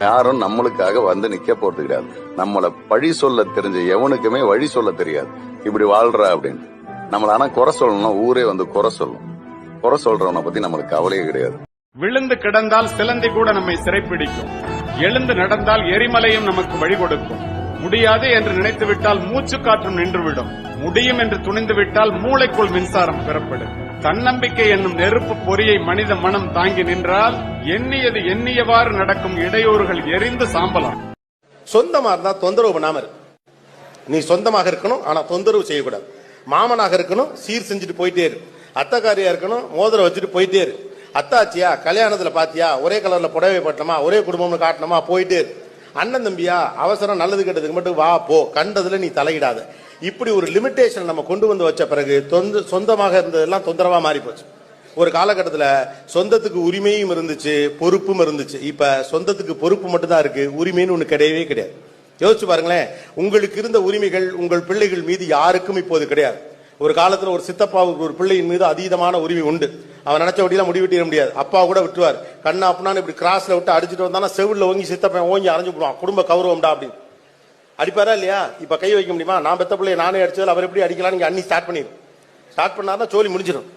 யாரும் நம்மளுக்காக வந்து நிக்க போறது கிடையாது. நம்மள பழி சொல்ல தெரிஞ்ச எவனுக்குமே வழி சொல்ல தெரியாது. இப்படி வாழ்ற அப்படின்னு நம்மள ஆனா குறை சொல்லணும், ஊரே வந்து குறை சொல்லும். குறை சொல்றவனை பத்தி நம்மளுக்கு கவலையே கிடையாது. விழுந்து கிடந்தால் சிலந்தி கூட நம்மை சிறைப்பிடிக்கும். எழுந்து நடந்தால் எரிமலையும் நமக்கு வழி கொடுக்கும். முடியாது என்று நினைத்துவிட்டால் மூச்சு காற்றும் நின்றுவிடும். முடியும் என்று துணிந்துவிட்டால் மூளைக்குள் மின்சாரம் பெறப்படும். தன்னம்பிக்கை என்னும் நெருப்பு பொறியை மனித மனம் தாங்கி நின்றால் எண்ணியது எண்ணியவாறு நடக்கும் இடையூறுகள் எரிந்து சாம்பலாம். சொந்தமா இருந்தா தொந்தரவு பண்ணாம இருக்கு. நீ சொந்தமாக இருக்கணும், ஆனா தொந்தரவு செய்யக்கூடாது. மாமனாக இருக்கணும், சீர் செஞ்சுட்டு போயிட்டே இரு. அத்தக்காரியா இருக்கணும், மோதிரம் வச்சுட்டு போயிட்டே இரு. அத்தாச்சியா கல்யாணத்துல பாத்தியா, ஒரே கலர்ல புடவை பட்டணுமா, ஒரே குடும்பம்னு காட்டணுமா, போயிட்டே இரு. அண்ணன் தம்பியா அவசரம் நல்லது கெட்டதுக்கு மட்டும் வா போ, கண்டதுல நீ தலையிடாத. இப்படி ஒரு லிமிட்டேஷன் நம்ம கொண்டு வந்து வச்ச பிறகு சொந்தமாக இருந்ததெல்லாம் தொந்தரவா மாறி போச்சு. ஒரு காலகட்டத்தில் சொந்தத்துக்கு உரிமையும் இருந்துச்சு, பொறுப்பும் இருந்துச்சு. இப்ப சொந்தத்துக்கு பொறுப்பு மட்டும் தான் இருக்கு, உரிமைன்னு ஒண்ணு கிடையவே கிடையாது. யோசிச்சு பாருங்களேன், உங்களுக்கு இருந்த உரிமைகள் உங்கள் பிள்ளைகள் மீது யாருக்கும் இப்போது கிடையாது. ஒரு காலத்துல ஒரு சித்தப்பாவுக்கு ஒரு பிள்ளையின் மீது அதீதமான உரிமை உண்டு. அவன் நினைச்ச வட்டியெல்லாம் முடிவிட்டிட முடியாது. அப்பா கூட விட்டுவார். கண்ணா அப்படின்னா இப்படி கிராஸ்ல விட்டு அடிச்சுட்டு வந்தானா செவில்ல ஓங்கி சித்தப்பன் ஓங்கி அரைஞ்சு போடுவான். குடும்ப கௌரவம்டா அப்படின்னு அடிப்பாரா இல்லையா? இப்ப கை வைக்க முடியுமா? நான் பெத்த பிள்ளைய நானே அடிச்சதில் அவர் எப்படி அடிக்கலாம்? நீங்க அண்ணி ஸ்டார்ட் பண்ணிடும். ஸ்டார்ட் பண்ணாருன்னா சோலி முடிஞ்சிடும்.